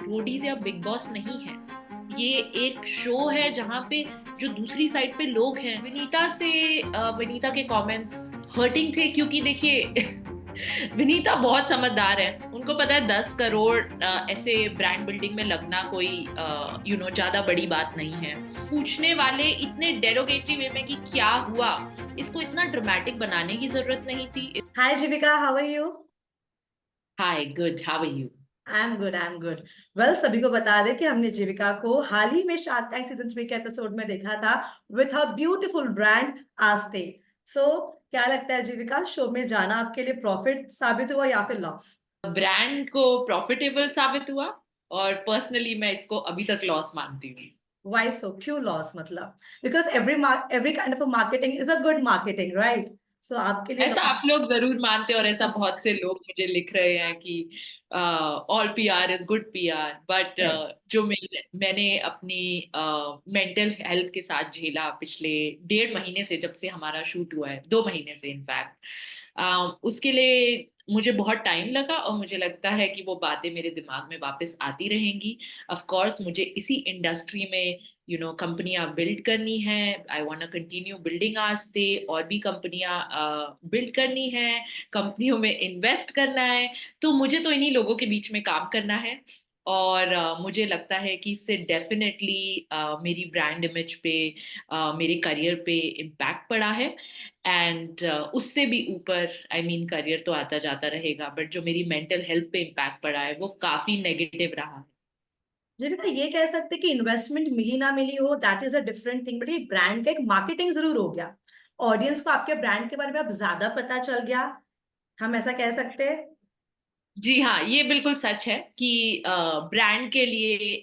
Roadies या big boss नहीं है। ये एक शो है जहाँ पे जो दूसरी साइड पे लोग हैं। विनीता के कमेंट्स हर्टिंग थे, क्योंकि देखिए विनीता बहुत समझदार है। उनको पता है 10 करोड़ ऐसे ब्रांड बिल्डिंग में लगना कोई ज्यादा बड़ी बात नहीं है। पूछने वाले इतने डेरोगेटरी वे में कि क्या हुआ, इसको इतना ड्रामेटिक बनाने की जरूरत नहीं थी। Hi Jeevika, how are you? Hi, good, how are you? I am good, I am good. Well, सभी को बता दें कि हमने जीविका को हाल ही में शार्क टैंक सीजन 3 के एपिसोड में देखा था विथ हर ब्यूटीफुल ब्रांड आस्ते। सो क्या लगता है जीविका, शो में जाना आपके लिए प्रॉफिट साबित हुआ या फिर लॉस? ब्रांड को प्रॉफिटेबल साबित हुआ, और पर्सनली मैं इसको अभी तक लॉस मानती हूँ। वाई सो, क्यों लॉस मतलब? Because every kind of marketing is a good marketing, right? So आपके लिए ऐसा आप लॉस? लोग जरूर मानते हो, और ऐसा बहुत से लोग मुझे लिख रहे हैं कि all PR is good PR, but जो मैंने अपनी मेंटल हेल्थ के साथ झेला पिछले 1.5 महीने से, जब से हमारा शूट हुआ है, 2 महीने से इनफैक्ट, उसके लिए मुझे बहुत टाइम लगा, और मुझे लगता है कि वो बातें मेरे दिमाग में वापस आती रहेंगी। ऑफ कोर्स मुझे इसी इंडस्ट्री में कंपनियां बिल्ड करनी है। I want to continue building Aaste, और भी कंपनियां बिल्ड करनी है, कंपनियों में इन्वेस्ट करना है। तो मुझे तो इन्हीं लोगों के बीच में काम करना है, और मुझे लगता है कि इससे डेफिनेटली मेरी ब्रांड इमेज पे, मेरे करियर पे इम्पैक्ट पड़ा है। एंड उससे भी ऊपर, आई मीन, करियर तो आता जाता रहेगा, बट जो मेरी मेंटल हेल्थ पे इम्पैक्ट पड़ा है वो काफी नेगेटिव रहा है। जीविका, ये कह सकते हैं कि इन्वेस्टमेंट मिली ना मिली हो, that is a different thing, but ये ब्रांड का एक मार्केटिंग जरूर हो गया। ऑडियंस को आपके ब्रांड के बारे में अब ज्यादा पता चल गया, हम ऐसा कह सकते हैं। जी हाँ, ये बिल्कुल सच है कि ब्रांड के लिए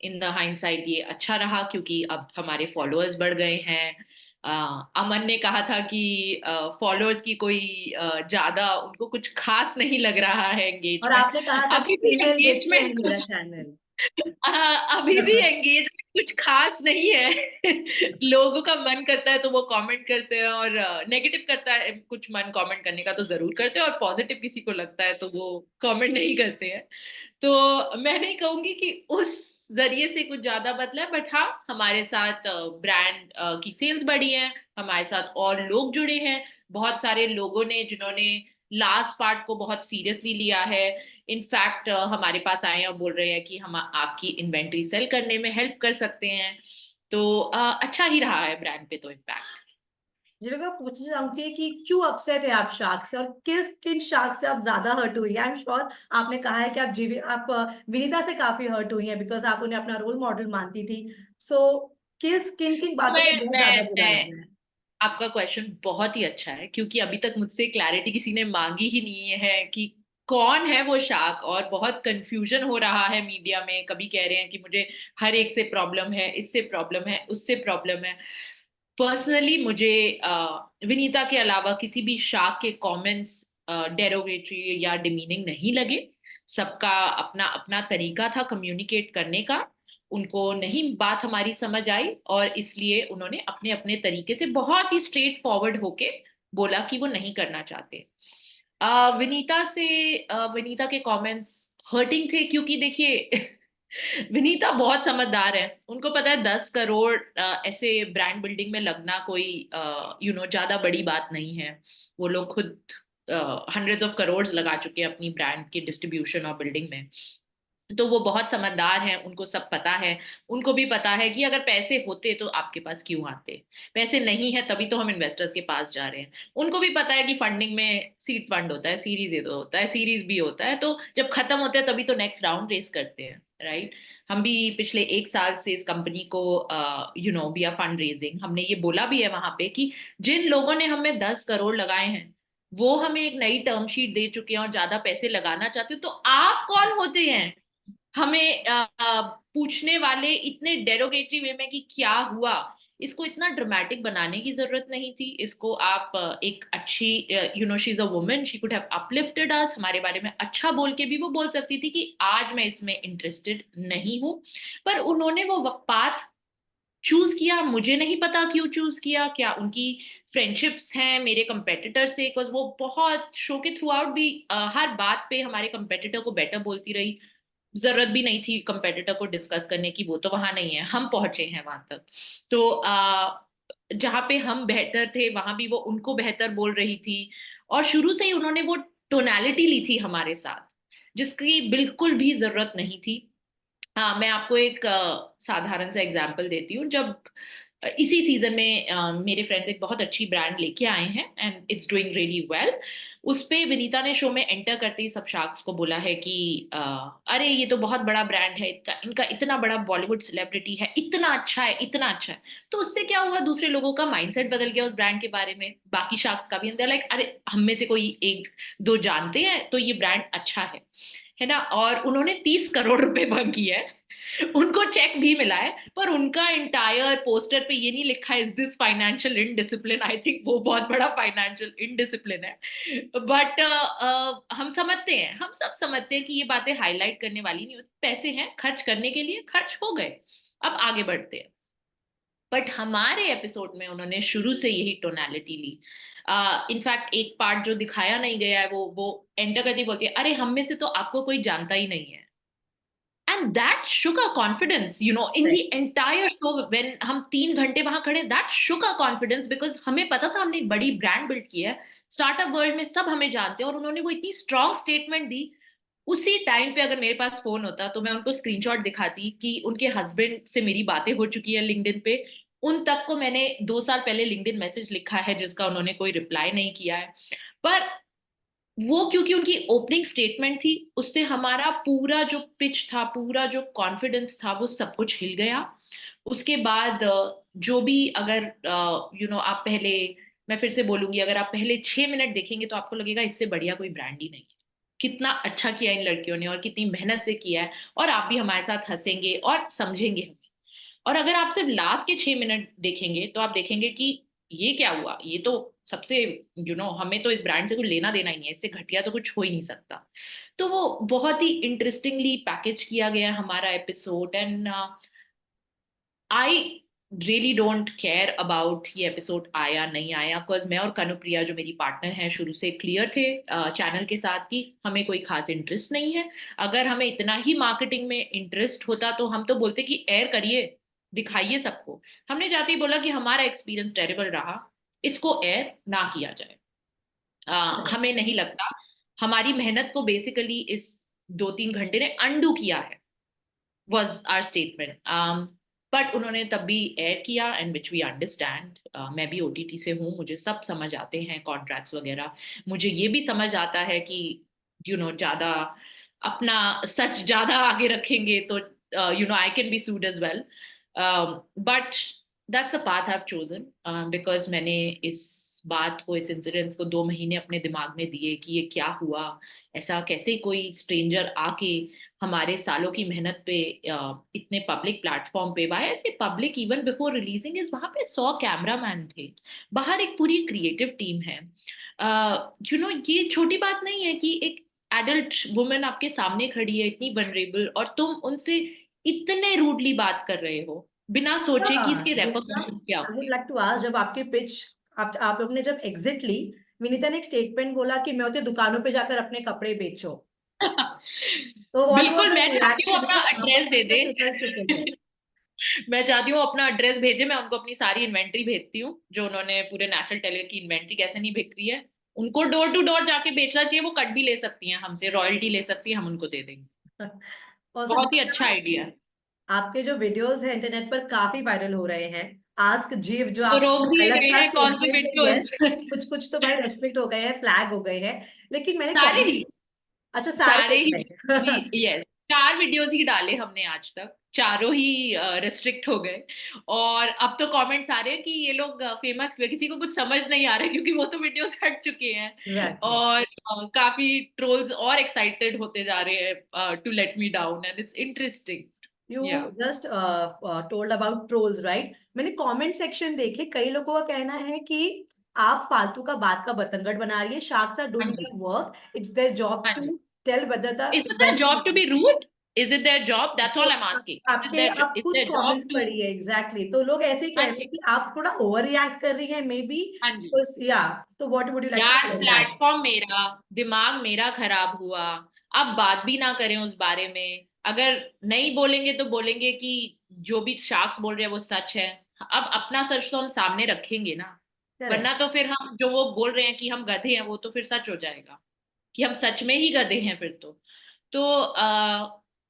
इन द हाइंडसाइड ये अच्छा रहा, क्योंकि अब हमारे फॉलोअर्स बढ़ गए हैं। अ, अमन ने कहा था कि फॉलोअर्स की कोई ज्यादा उनको कुछ खास नहीं लग रहा है और एंगेजमेंट। आपने कहा था कि अभी भी फीमेल देखते हैं एंगेजमेंट मेरा कुछ चैनल। अभी भी एंगेजमेंट कुछ खास नहीं है। लोगों का मन करता है तो वो कमेंट करते हैं, और नेगेटिव करता है कुछ मन कमेंट करने का तो जरूर करते हैं, और पॉजिटिव किसी को लगता है तो वो कमेंट नहीं करते हैं। तो मैं नहीं कहूंगी कि उस जरिए से कुछ ज्यादा बदला है, बट हाँ, हमारे साथ ब्रांड की सेल्स बढ़ी है, हमारे साथ और लोग जुड़े हैं। बहुत सारे लोगों ने, जिन्होंने लास्ट पार्ट को बहुत सीरियसली लिया है, इनफैक्ट हमारे पास आए हैं और बोल रहे हैं कि हम आपकी इन्वेंट्री सेल करने में हेल्प कर सकते हैं। तो अच्छा ही रहा है ब्रांड पे तो इम्पैक्ट। जी, मैं पूछना चाहूंगी कि क्यों अपसेट है आप शार्क से, और किस किन शार्क से आप ज्यादा हर्ट हुई है? आई एम श्योर आपने कहा है कि आप विनीता से काफी हर्ट हुई हैं, बिकॉज आप उन्हें अपना रोल मॉडल मानती थी। सो किस किन किन बातों पे बहुत ज्यादा बुरा मैं लगा है? आपका क्वेश्चन बहुत ही अच्छा है, क्योंकि अभी तक मुझसे क्लैरिटी किसी ने मांगी ही नहीं है कि कौन है वो शार्क, और बहुत कंफ्यूजन हो रहा है मीडिया में। कभी कह रहे हैं कि मुझे हर एक से प्रॉब्लम है, इससे प्रॉब्लम है, उससे प्रॉब्लम है। पर्सनली मुझे विनीता के अलावा किसी भी शार्क के कमेंट्स डेरोगेटरी या डिमीनिंग नहीं लगे। सबका अपना अपना तरीका था कम्युनिकेट करने का। उनको नहीं बात हमारी समझ आई, और इसलिए उन्होंने अपने अपने तरीके से बहुत ही स्ट्रेट फॉरवर्ड होके बोला कि वो नहीं करना चाहते। विनीता के कमेंट्स हर्टिंग थे, क्योंकि देखिए विनीता बहुत समझदार है। उनको पता है 10 करोड़ ऐसे ब्रांड बिल्डिंग में लगना कोई ज्यादा बड़ी बात नहीं है। वो लोग खुद हंड्रेड्स ऑफ करोड़ लगा चुके हैं अपनी ब्रांड की डिस्ट्रीब्यूशन और बिल्डिंग में। तो वो बहुत समझदार हैं, उनको सब पता है। उनको भी पता है कि अगर पैसे होते तो आपके पास क्यों आते। पैसे नहीं है तभी तो हम इन्वेस्टर्स के पास जा रहे हैं। उनको भी पता है कि फंडिंग में सीड फंड होता है, सीरीज ए तो होता है, सीरीज बी होता है, तो जब खत्म होते हैं तभी तो नेक्स्ट राउंड रेस करते हैं, राइट? हम भी पिछले 1 साल से इस कंपनी को वी आर फंड रेजिंग, हमने ये बोला भी है वहां पे कि जिन लोगों ने हमें 10 करोड़ लगाए हैं, वो हमें एक नई टर्म शीट दे चुके हैं और ज्यादा पैसे लगाना चाहते हो, तो आप कौन होते हैं हमें पूछने वाले इतने डेरोगेटरी वे में कि क्या हुआ। इसको इतना ड्रामेटिक बनाने की जरूरत नहीं थी। इसको आप एक अच्छी, she is a woman, she could have uplifted us, हमारे बारे में अच्छा बोल के भी वो बोल सकती थी कि आज मैं इसमें इंटरेस्टेड नहीं हूं। पर उन्होंने वो पाथ चूज किया। मुझे नहीं पता क्यों चूज किया, क्या उनकी फ्रेंडशिप्स हैं मेरे कंपेटिटर से, बिकॉज वो बहुत शो के थ्रू आउट भी हर बात पे हमारे कंपेटिटर को बेटर बोलती रही। जरूरत भी नहीं थी कंपेटिटर को डिस्कस करने की, वो तो वहां नहीं है, हम पहुंचे हैं वहां तक। तो जहाँ पे हम बेहतर थे वहां भी वो उनको बेहतर बोल रही थी, और शुरू से ही उन्होंने वो टोनालिटी ली थी हमारे साथ, जिसकी बिल्कुल भी जरूरत नहीं थी। हाँ, मैं आपको एक साधारण सा एग्जांपल देती हूँ। जब इसी सीजन में मेरे फ्रेंड्स एक बहुत अच्छी ब्रांड लेके आए हैं and it's doing really well, उस पे विनीता ने शो में एंटर करते ही सब शार्क्स को बोला है कि अरे ये तो बहुत बड़ा ब्रांड है, इनका इनका इतना बड़ा बॉलीवुड सेलिब्रिटी है, इतना अच्छा है, इतना अच्छा है। तो उससे क्या हुआ, दूसरे लोगों का माइंडसेट बदल गया उस ब्रांड के बारे में, बाकी शार्क्स का भी, अंदर लाइक अरे हम में से कोई एक दो जानते हैं तो ये ब्रांड अच्छा है ना। और उन्होंने 30 करोड़ रुपए बर्न किए हैं, उनको चेक भी मिला है, पर उनका इंटायर पोस्टर पे ये नहीं लिखा है is this financial indiscipline. I think वो बहुत बड़ा फाइनेंशियल इनडिसिप्लिन है। बट हम समझते हैं, हम सब समझते हैं कि ये बातें हाईलाइट करने वाली नहीं होती, पैसे हैं खर्च करने के लिए, खर्च हो गए, अब आगे बढ़ते हैं। बट हमारे एपिसोड में उन्होंने शुरू से यही टोनालिटी ली। इनफैक्ट एक पार्ट जो दिखाया नहीं गया है, वो एंटर करती बोलती है अरे हम में से तो आपको कोई जानता ही नहीं है। And that shook our confidence, in the entire show when हम 3 घंटे वहां खड़े, that shook our confidence because हमें पता था हमने एक बड़ी ब्रांड बिल्ड की है, स्टार्टअप वर्ल्ड में सब हमें जानते हैं, और उन्होंने वो इतनी स्ट्रांग स्टेटमेंट दी। उसी टाइम पे अगर मेरे पास फोन होता तो मैं उनको स्क्रीनशॉट दिखाती कि उनके हस्बैंड से मेरी बातें हो चुकी है लिंक्डइन पे, उन तक को मैंने 2 साल पहले लिंक्डइन मैसेज लिखा है जिसका उन्होंने कोई रिप्लाई नहीं किया है। पर वो क्योंकि उनकी ओपनिंग स्टेटमेंट थी, उससे हमारा पूरा जो पिच था, पूरा जो कॉन्फिडेंस था, वो सब कुछ हिल गया। उसके बाद जो भी अगर आप पहले, मैं फिर से बोलूंगी, अगर आप पहले 6 मिनट देखेंगे तो आपको लगेगा इससे बढ़िया कोई ब्रांड ही नहीं है। कितना अच्छा किया इन लड़कियों ने और कितनी मेहनत से किया है, और आप भी हमारे साथ हंसेंगे और समझेंगे हमें। और अगर आप सिर्फ लास्ट के 6 मिनट देखेंगे तो आप देखेंगे कि ये क्या हुआ, ये तो सबसे हमें तो इस ब्रांड से कुछ लेना देना ही नहीं है, इससे घटिया तो कुछ हो ही नहीं सकता। तो वो बहुत ही इंटरेस्टिंगली पैकेज किया गया है हमारा episode. And I really don't care about ये एपिसोड आया नहीं आया, बिकॉज मैं और कनुप्रिया जो मेरी पार्टनर है शुरू से क्लियर थे चैनल के साथ कि हमें कोई खास इंटरेस्ट नहीं है। अगर हमें इतना ही मार्केटिंग में इंटरेस्ट होता तो हम तो बोलते कि एयर करिए, दिखाइए सबको। हमने जाते ही बोला कि हमारा एक्सपीरियंस टेरेबल रहा, इसको एयर ना किया जाए। हमें नहीं लगता, हमारी मेहनत को बेसिकली इस 2-3 घंटे ने अंडू किया है, was our statement. बट उन्होंने तब भी एयर किया, एंड विच वी अंडरस्टैंड। मैं भी ओटीटी से हूँ, मुझे सब समझ आते हैं कॉन्ट्रैक्ट्स वगैरह। मुझे ये भी समझ आता है कि ज्यादा अपना सच ज्यादा आगे रखेंगे तो I can be sued as well. But that's a path I have chosen, because मैंने इस बात को, इस इंसिडेंट्स को 2 महीने अपने दिमाग में दिए कि ये क्या हुआ, ऐसा कैसे कोई स्ट्रेंजर आके हमारे सालों की मेहनत पे इतने पब्लिक प्लेटफॉर्म पे, वाई ऐसे public, even before releasing is, वहां पे 100 कैमरामैन थे, बाहर एक पूरी क्रिएटिव टीम है। ये छोटी बात नहीं है कि एक एडल्ट वुमेन आपके सामने खड़ी है इतनी वनरेबल, और तुम उनसे इतने रूडली बात कर रहे हो बिना सोचे कि इसके रेपरकशंस क्या आई वुड होंगे। लाइक टू आस्क, जब आपकी पिच, आप लोग ने जब एग्जिट ली, विनीता ने एक स्टेटमेंट बोला कि मैं होते दुकानों पे जाकर अपने कपड़े बेचो। तो व्हाट वाज बिल्कुल, द मैं चाहती हूँ रिएक्शन, अपना बिकॉज आप लोग एड्रेस दे तब दे। तक निकल चुके थे। मैं चाहती हूँ अपना एड्रेस भेजे, मैं उनको अपनी सारी इन्वेंट्री भेजती हूँ, जो उन्होंने पूरे नेशनल टेलीविजन की इन्वेंट्री कैसे नहीं बिक रही है, उनको डोर टू डोर जाके बेचना चाहिए। वो कट भी ले सकती हैं हमसे, रॉयल्टी ले सकती है, हम उनको दे देंगे। और सच बहुत ही अच्छा बताऊं, आइडिया है। आपके जो वीडियोस हैं इंटरनेट पर काफी वायरल हो रहे हैं। आस्क जीव जो तो आपने रोक दिए अलग गए सा हैं कौन से सेगमेंट है, वीडियोस? यस, कुछ कुछ तो भाई रेस्ट्रिक्ट हो गए हैं, फ्लैग हो गए हैं, लेकिन मैंने सारे कमेंट, ही, अच्छा सारे सारे हो ही गए। यस, 4 वीडियोस ही डाले हमने आज तक, चारों ही रिस्ट्रिक्ट हो गए। और अब तो कमेंट्स आ रहे हैं कि ये लोग फेमस हुए, किसी को कुछ समझ नहीं आ रहा है क्योंकि वो तो वीडियोस हट चुके हैं। एग्जैक्टली। और काफी ट्रोल्स और एक्साइटेड होते जा रहे हैं to let me down, and it's interesting. You ya just told about trolls, right? मैंने कमेंट सेक्शन देखे, कई लोगों का कहना है कि आप फालतू का बात का बतंगड़ बना रही है, शार्क्स आर हाँ डूइंग जी, their work, it's their job हाँ जी। To tell whether the Is it their job to investment. be rude? Is it their job? That's तो all I'm asking. आपके, आप Is खुद their job कमेंट्स to? पढ़िए, exactly तो लोग ऐसे ही कह हाँ रहे हैं जी, कि आप थोड़ा ओवर रिएक्ट कर रही हैं मे बी। हाँ जी। तो या, तो what would you like to यार से ऑन दैट? प्लेटफॉर्म मेरा, दिमाग मेरा खराब हुआ, अब बात भी ना करें उस बारे में। अगर नहीं बोलेंगे तो बोलेंगे कि जो भी शार्क्स बोल रहे हैं वो सच है। अब अपना सच तो हम सामने रखेंगे ना, करेक्ट। वरना तो फिर हम जो वो बोल रहे हैं कि हम गधे हैं वो तो फिर सच हो जाएगा कि हम सच में ही गधे हैं फिर तो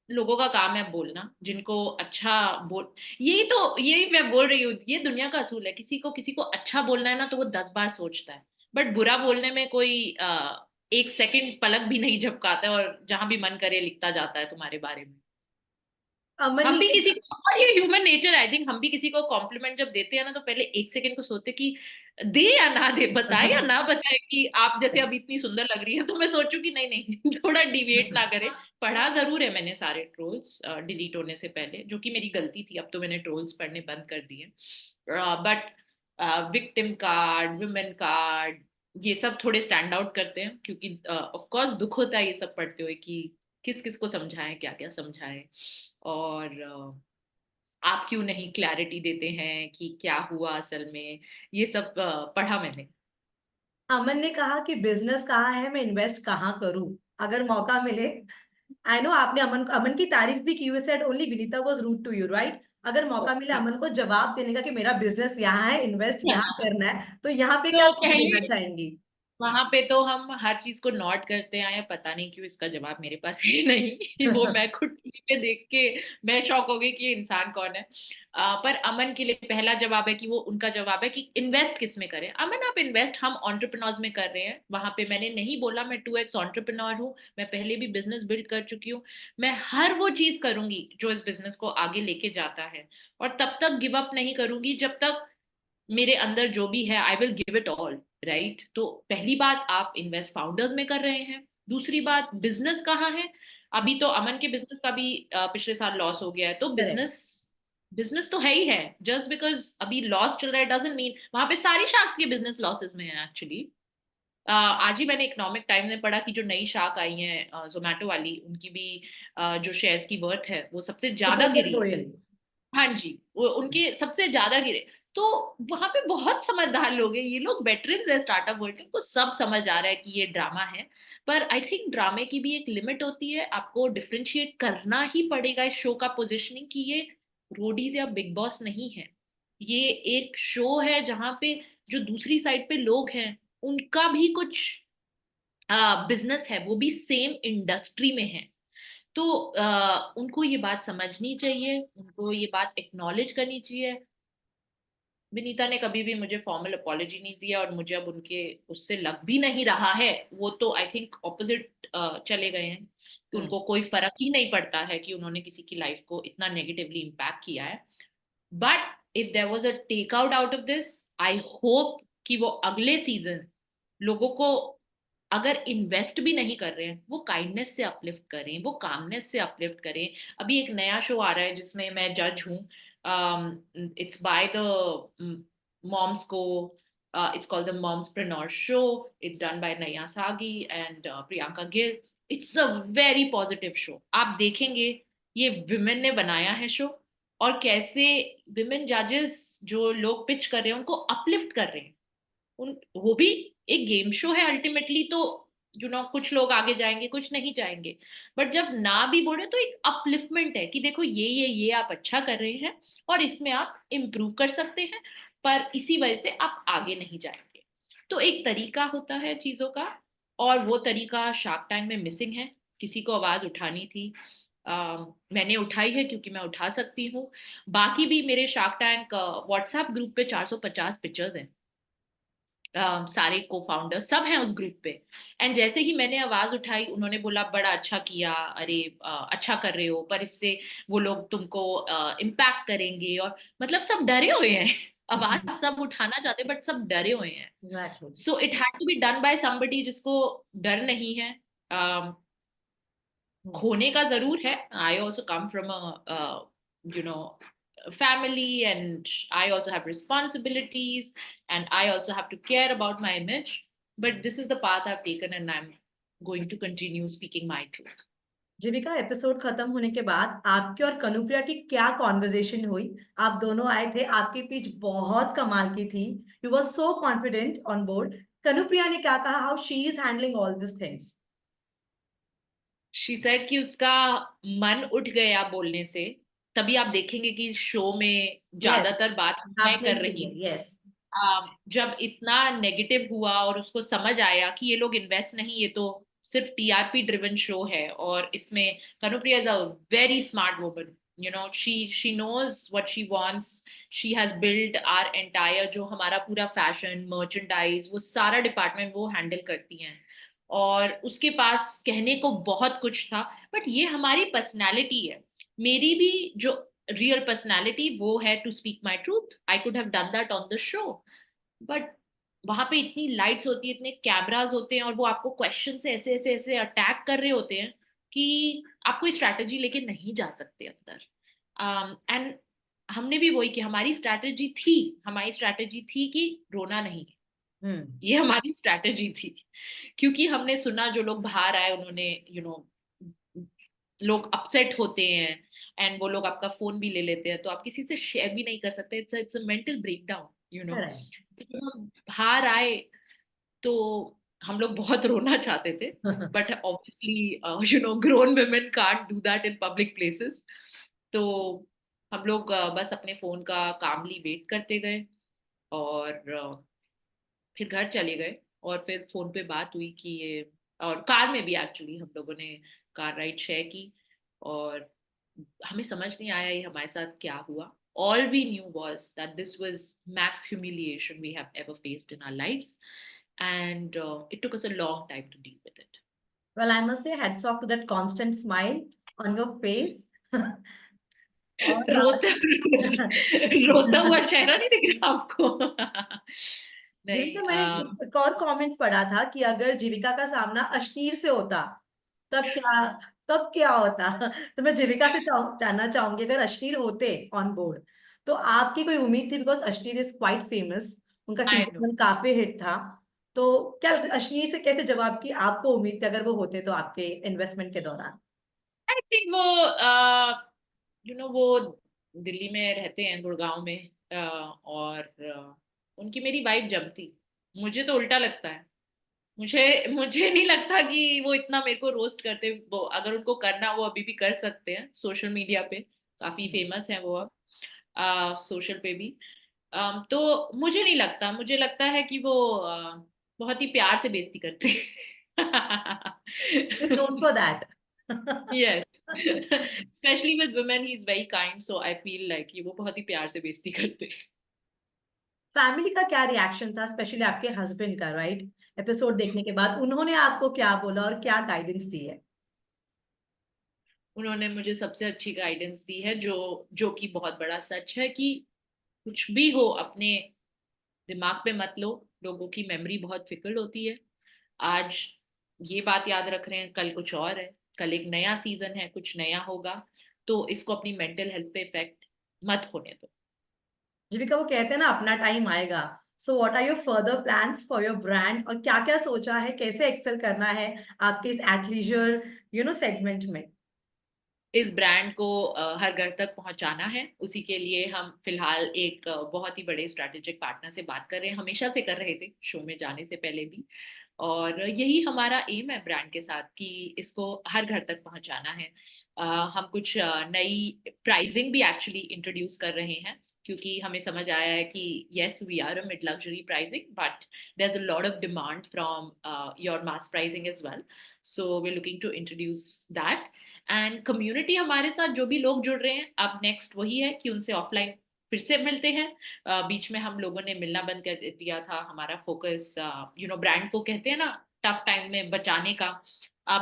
लोगों का काम है बोलना, जिनको अच्छा बोल, यही मैं बोल रही हूँ, ये दुनिया का असूल है, किसी को अच्छा बोलना है ना तो वो 10 बार सोचता है, बट बुरा बोलने में कोई एक सेकंड पलक भी नहीं झपकाता है, और जहां भी मन करे लिखता जाता है तुम्हारे बारे में। अमन हम ने भी ये किसी को, और ये ह्यूमन नेचर आई थिंक, हम भी किसी को कॉम्प्लीमेंट जब देते हैं ना तो पहले एक सेकंड को सोचते कि दे या ना दे, बताए या ना बताए, कि आप जैसे अभी इतनी सुंदर लग रही है तो मैं सोचूं कि नहीं नहीं थोड़ा डिवेट ना करें। पढ़ा जरूर है मैंने सारे ट्रोल्स डिलीट होने से पहले, जो कि मेरी गलती थी, अब तो मैंने ट्रोल्स पढ़ने बंद कर दिए। But victim card, women card, ये सब थोड़े स्टैंड आउट करते हैं, क्योंकि ऑफ कोर्स दुख होता है ये सब पढ़ते हुए कि किस किस को समझाएं, क्या क्या समझाएं, और आप क्यों नहीं क्लैरिटी देते हैं कि क्या हुआ असल में। ये सब पढ़ा मैंने। अमन ने कहा कि बिजनेस कहाँ है, मैं इन्वेस्ट कहाँ करूं अगर मौका मिले। आई नो आपने अमन की तारीफ भी की, you said only Vinita was rude to you, right? अगर मौका मिले अमन को जवाब देने का कि मेरा बिजनेस यहाँ है, इन्वेस्ट यहाँ करना है, तो यहाँ पे क्या तो कुछ पहले देना चाहेंगी? वहां पे तो हम हर चीज को नोट करते आए हैं, पता नहीं क्यों इसका जवाब मेरे पास है नहीं वो मैं खुद टीवी पे देख के मैं शॉक हो गई कि ये इंसान कौन है। पर अमन के लिए पहला जवाब है कि वो, उनका जवाब है कि इन्वेस्ट किस में करें। अमन आप इन्वेस्ट हम एंटरप्रेन्योर्स में कर रहे हैं, वहां पे मैंने नहीं बोला मैं 2x एंटरप्रेन्योर हूँ, मैं पहले भी बिजनेस बिल्ड कर चुकी हूँ। मैं हर वो चीज करूंगी जो इस बिजनेस को आगे लेके जाता है, और तब तक गिव अप नहीं करूंगी जब तक मेरे अंदर जो भी है I will give it all. Right, तो पहली बात आप इन्वेस्ट फाउंडर्स में कर रहे हैं, दूसरी बात बिजनेस कहाँ है। अभी तो अमन के बिजनेस का भी पिछले साल लॉस हो गया है, तो करेक्ट। बिजनेस बिजनेस तो है ही है। जस्ट बिकॉज अभी लॉस चल रहा है डजंट मीन वहां पे सारी शार्क्स के बिजनेस लॉसेस में है एक्चुअली। आज ही मैंने इकोनॉमिक टाइम में पढ़ा कि जो नई शार्क आई है जोमेटो वाली, उनकी भी जो शेयर्स की वर्थ है वो सबसे ज्यादा सुप्रतिक गिरी है। गोयल। हाँ जी, वो उनके सबसे ज्यादा गिरे। तो वहां पे बहुत समझदार लोग हैं, ये लोग वेटरन्स है स्टार्टअप वर्ल्ड के, उनको सब समझ आ रहा है कि ये ड्रामा है। पर आई थिंक ड्रामे की भी एक लिमिट होती है, आपको डिफरेंशिएट करना ही पड़ेगा इस शो का पोजिशनिंग, कि ये रोडीज या बिग बॉस नहीं है। ये एक शो है जहाँ पे जो दूसरी साइड पे लोग हैं उनका भी कुछ बिजनेस है, वो भी सेम इंडस्ट्री में है। तो उनको ये बात समझनी चाहिए, उनको ये बात एक्नॉलेज करनी चाहिए। विनीता ने कभी भी मुझे फॉर्मल अपॉलॉजी नहीं दिया, और मुझे अब उनके उससे लग भी नहीं रहा है। वो तो आई थिंक ऑपोजिट चले गए हैं, कि हम्म। उनको कोई फर्क ही नहीं पड़ता है कि उन्होंने किसी की लाइफ को इतना नेगेटिवली इम्पैक्ट किया है। But if there was a take out out of this, I hope कि वो अगले सीजन लोगों को, अगर इन्वेस्ट भी नहीं कर रहे हैं, वो काइंडनेस से अपलिफ्ट करें, वो कामनेस से अपलिफ्ट करें। अभी एक नया शो आ रहा है जिसमें मैं जज हूँ, इट्स बाय द मॉम्स को, it's called the momspreneur show. It's done by Naya Sagi and Priyanka Gill. It's a very positive show, आप देखेंगे। ये विमेन ने बनाया है शो, और कैसे विमेन जजेस जो लोग पिच कर रहे हैं उनको अपलिफ्ट कर रहे हैं। उन वो भी एक गेम शो है अल्टीमेटली, तो कुछ लोग आगे जाएंगे कुछ नहीं जाएंगे, बट जब ना भी बोले तो एक अपलिफ्टमेंट है कि देखो ये आप अच्छा कर रहे हैं, और इसमें आप इम्प्रूव कर सकते हैं, पर इसी वजह से आप आगे नहीं जाएंगे। तो एक तरीका होता है चीजों का, और वो तरीका शार्क टैंक में मिसिंग है। किसी को आवाज उठानी थी, मैंने उठाई है क्योंकि मैं उठा सकती हूँ। बाकी भी मेरे शार्क टैंक व्हाट्सएप ग्रुप पे 450 पिक्चर्स हैं, सारे को फाउंडर सब हैं उस ग्रुप पे। एंड जैसे ही मैंने आवाज उठाई उन्होंने बोला बड़ा अच्छा किया, अरे अच्छा कर रहे हो, पर इससे वो लोग तुमको इम्पैक्ट करेंगे, और मतलब सब डरे हुए हैं आवाज सब उठाना चाहते बट सब डरे हुए हैं। Exactly. So it had to be done by somebody जिसको डर नहीं है। खोने का जरूर है, I also come from a you know family, and I also have responsibilities, and I also have to care about my image, but this is the path I've taken, and I'm going to continue speaking my truth. Jeevika, episode खत्म होने के बाद आपकी और कनुप्रिया की क्या conversation हुई? आप दोनों आए थे, आपकी पिच बहुत कमाल की थी, you were so confident on board. Kanupriya ने क्या कहा, how she is handling all this things? She said कि उसका मन उठ गया बोलने से। तभी आप देखेंगे कि शो में यस, ज्यादातर बात मैं आपने कर की रही है, हूँ। यस। जब इतना नेगेटिव हुआ और उसको समझ आया कि ये लोग इन्वेस्ट नहीं, ये तो सिर्फ टीआरपी ड्रिवन शो है, और इसमें Kanupriya is a very smart woman, you know, she knows what she wants. She has build our entire, जो हमारा पूरा फैशन मर्चेंडाइज वो सारा डिपार्टमेंट वो हैंडल करती हैं, और उसके पास कहने को बहुत कुछ था। बट ये हमारी पर्सनैलिटी है। मेरी भी जो रियल पर्सनैलिटी वो है to speak my truth. I could have done that on the show, but वहां पे इतनी लाइट्स होती है, इतने कैमरास होते हैं, और वो आपको क्वेश्चन से ऐसे ऐसे ऐसे अटैक कर रहे होते हैं कि आप कोई स्ट्रैटेजी लेके नहीं जा सकते अंदर। एंड हमने भी वही कि हमारी स्ट्रैटेजी थी कि रोना नहीं है। हम्म। ये हमारी स्ट्रैटेजी थी, क्योंकि हमने सुना जो लोग बाहर आए उन्होंने, यू नो, लोग अपसेट होते हैं एंड वो लोग आपका फोन भी ले लेते हैं, तो आप किसी से शेयर भी नहीं कर सकते। It's a mental breakdown, you know. Correct. तो जब हम बाहर आए तो हम लोग बहुत रोना चाहते थे, but obviously you know grown women can't do that in public places. तो हम लोग बस अपने फोन का कामली वेट करते गए, और फिर घर चले गए, और फिर फोन पे बात हुई कि ये, और कार में भी एक्चुअली हम लोगों ने कार राइड शेयर की, और हमें समझ नहीं आया ये हमारे साथ क्या हुआ। All we knew was that this was max humiliation we have ever faced in our lives, and it took us a long time to deal with it. Well, I must say hats off to that constant smile on your face. और रोता रोता हुआ चेहरा नहीं दिख रहा आपको? नहीं। जीविका, मैंने एक और कमेंट पढ़ा था कि अगर जीविका का सामना अश्नीर से होता तब क्या, तब क्या होता। तो मैं जीविका से जानना चाहूंगी, अगर अश्नीर होते ऑन बोर्ड तो आपकी कोई उम्मीद थी, because Ashneer is quite famous, उनका आई नो। सीजन 1 काफी हिट था। तो क्या अश्नीर से कैसे जवाब की आपको उम्मीद थी, अगर वो होते तो आपके इन्वेस्टमेंट के दौरान? आई थिंक वो, यू नो, वो दिल्ली में रहते हैं, गुड़गांव में, और उनकी मेरी वाइब जमती। मुझे तो उल्टा लगता है। मुझे मुझे नहीं लगता कि वो इतना मेरे को रोस्ट करते। वो अगर उनको करना, वो अभी भी कर सकते हैं सोशल मीडिया पे, काफी फेमस है वो अब सोशल पे भी। तो मुझे नहीं लगता, मुझे लगता है कि वो बहुत ही प्यार से बेइज्जती करते इज नोन हैं। For that. Yes, specially with women he is very kind, so I feel like ये वो बहुत ही प्यार से बेइज्जती करते हैं। फैमिली का क्या रिएक्शन था, स्पेशली आपके हस्बैंड का, राइट? एपिसोड देखने के बाद उन्होंने आपको क्या बोला और क्या गाइडेंस दी है? उन्होंने मुझे सबसे अच्छी गाइडेंस दी है, जो जो कि बहुत बड़ा सच है, कि कुछ भी हो अपने दिमाग पे मत लो। लोगों की मेमोरी बहुत फिकल होती है। आज ये बात याद रख रहे हैं, कल कुछ और है, कल एक नया सीजन है, कुछ नया होगा। तो इसको अपनी मेंटल हेल्थ पे इफेक्ट मत होने दो। जीविका, वो कहते हैं ना अपना टाइम आएगा। So what are your further plans for your brand, और क्या क्या सोचा है, कैसे एक्सेल करना है आपके इस एथलीजर सेगमेंट में? इस ब्रांड को हर घर तक पहुंचाना है। उसी के लिए हम फिलहाल एक बहुत ही बड़े स्ट्रैटेजिक पार्टनर से बात कर रहे हैं, हमेशा से कर रहे थे शो में जाने से पहले भी। और यही हमारा एम है ब्रांड के साथ, कि इसको हर घर तक पहुंचाना है। हम कुछ नई प्राइसिंग भी एक्चुअली इंट्रोड्यूस कर रहे हैं, क्योंकि हमें समझ आया है कि yes we are a mid luxury pricing, but there is a lot of demand from your mass pricing as well. So we are looking to introduce that. And community, हमारे साथ जो भी लोग जुड़ रहे हैं, अब नेक्स्ट वही है कि उनसे ऑफलाइन फिर से मिलते हैं। बीच में हम लोगों ने मिलना बंद कर दिया था। हमारा फोकस, यू नो, ब्रांड को कहते हैं ना टफ टाइम में बचाने का,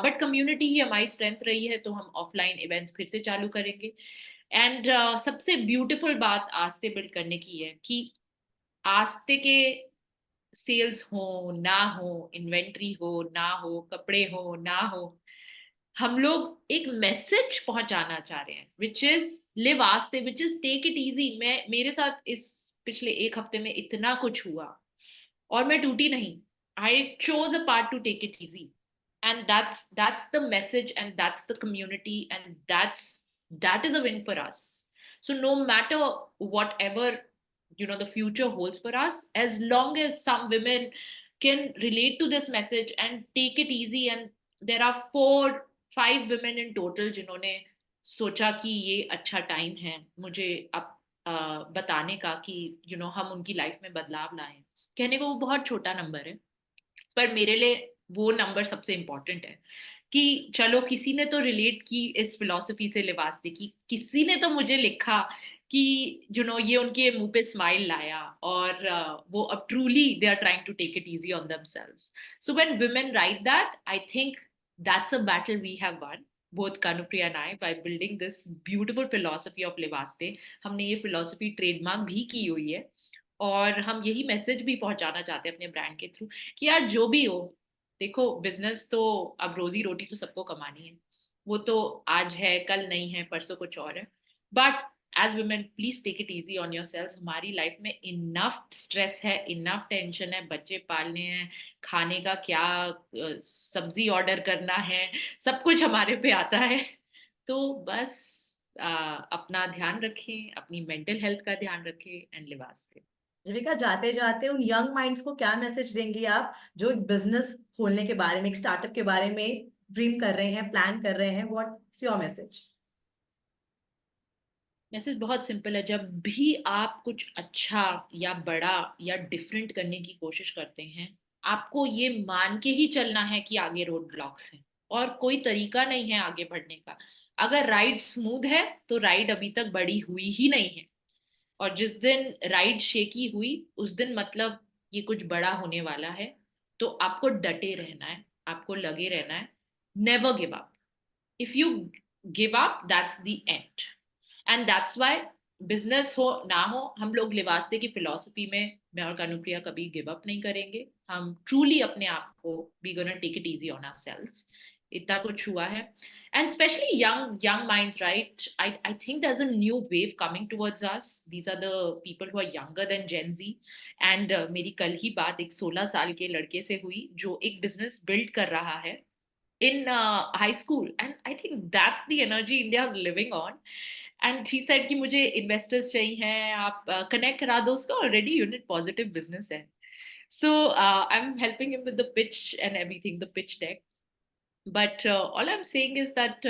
बट कम्युनिटी ही हमारी स्ट्रेंथ रही है, तो हम ऑफलाइन इवेंट्स फिर से चालू करेंगे। एंड सबसे ब्यूटीफुल बात आस्ते बिल्ड करने की है कि आस्ते के सेल्स हो ना हो, इन्वेंट्री हो ना हो, कपड़े हो ना हो, हम लोग एक मैसेज पहुंचाना चाह रहे हैं, विच is live Aaste, which is take it easy. मैं, मेरे साथ इस पिछले एक हफ्ते में इतना कुछ हुआ और मैं टूटी नहीं। I chose a part to take it easy, and that's the message, and that's the community, and that is a win for us. So no matter whatever, you know, the future holds for us, as long as some women can relate to this message and take it easy. And there are four 5 women in total जिन्होंने सोचा कि ये अच्छा time है मुझे अब बताने का कि हम उनकी लाइफ में बदलाव लाएं। कहने को वो बहुत छोटा नंबर है, पर मेरे लिए वो नंबर सबसे इम्पोर्टेंट है कि चलो किसी ने तो रिलेट की इस फिलॉसफी से लिबासते की, किसी ने तो मुझे लिखा कि ये उनके मुंह पे स्माइल लाया, और वो अब truly they are trying to take it easy on themselves. So when women right that, I think that's a battle we have won, both Kanupriya and I, by building this beautiful philosophy of Livaste। हमने ये philosophy trademark भी की हुई है, और हम यही message भी पहुंचाना चाहते हैं अपने ब्रांड के थ्रू कि यार जो भी हो, देखो बिजनेस तो अब रोजी रोटी तो सबको कमानी है, वो तो आज है कल नहीं है परसों कुछ और है। But as women please take it easy on yourself. हमारी लाइफ में इनफ स्ट्रेस है, इनफ टेंशन है, बच्चे पालने हैं, खाने का क्या सब्जी ऑर्डर करना है, सब कुछ हमारे पे आता है। तो बस अपना ध्यान रखें, अपनी मेंटल हेल्थ का ध्यान रखें, एंड लिबास पे। जीविका, जाते जाते उन यंग माइंड्स को क्या मैसेज देंगी आप, जो एक बिजनेस खोलने के बारे में, एक स्टार्टअप के बारे में ड्रीम कर रहे हैं, प्लान कर रहे हैं? What's your message? मैसेज बहुत सिंपल है, जब भी आप कुछ अच्छा या बड़ा या डिफरेंट करने की कोशिश करते हैं, आपको ये मान के ही चलना है कि आगे रोड ब्लॉक्स हैं और कोई तरीका नहीं है आगे बढ़ने का। अगर राइड स्मूथ है तो राइड अभी तक बड़ी हुई ही नहीं है, और जिस दिन राइड शेकी हुई उस दिन मतलब ये कुछ बड़ा होने वाला है। तो आपको डटे रहना है, आपको लगे रहना है, never give up. If you give up, that's the end. And that's why business हो ना हो, हम लोग लिवास्ते की फिलोसफी में, मैं और कानुप्रिया कभी गिव अप नहीं करेंगे। हम ट्रूली अपने आप को we gonna take it easy on ourselves. इतना कुछ हुआ है, and specially young minds, right? I think there's a new wave coming towards us. These are the people who are younger than Gen Z, and मेरी कल ही बात एक 16 साल के लड़के से हुई जो एक बिजनेस बिल्ड कर रहा है in high school, and I think that's the energy India is living on. And he said कि मुझे इन्वेस्टर्स चाहिए हैं, आप कनेक्ट करा दो, उसका ऑलरेडी यूनिट पॉजिटिव बिजनेस है। So I am helping him with the pitch and everything, the pitch deck. But all I'm saying is that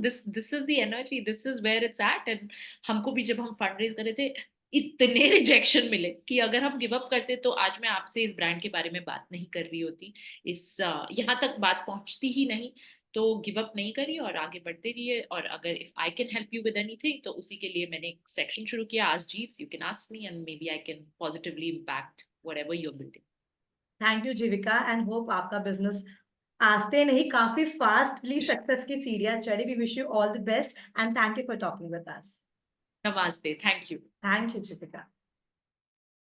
this is the energy, this is where it's at। and हमको भी जब हम fund raise कर रहे थे, इतने rejection मिले कि अगर हम गिव अप करते तो आज मैं आपसे इस ब्रांड के बारे में बात नहीं कर रही होती, इस यहाँ तक बात पहुंचती ही नहीं। तो गिव अप नहीं करिए और आगे बढ़ते रहिए, और अगर if I can help you with anything तो उसी के लिए मैंने एक सेक्शन शुरू किया, ask Jeeves. You can ask me and maybe I can positively impact whatever you are building. Thank you Jeevika, and hope आपका बिजनेस आस्ते नहीं काफी फास्टली सक्सेस की सीढ़ियां चढ़े। We wish you all the best and thank you for talking with us. नमस्ते, thank you. Thank you Jeevika.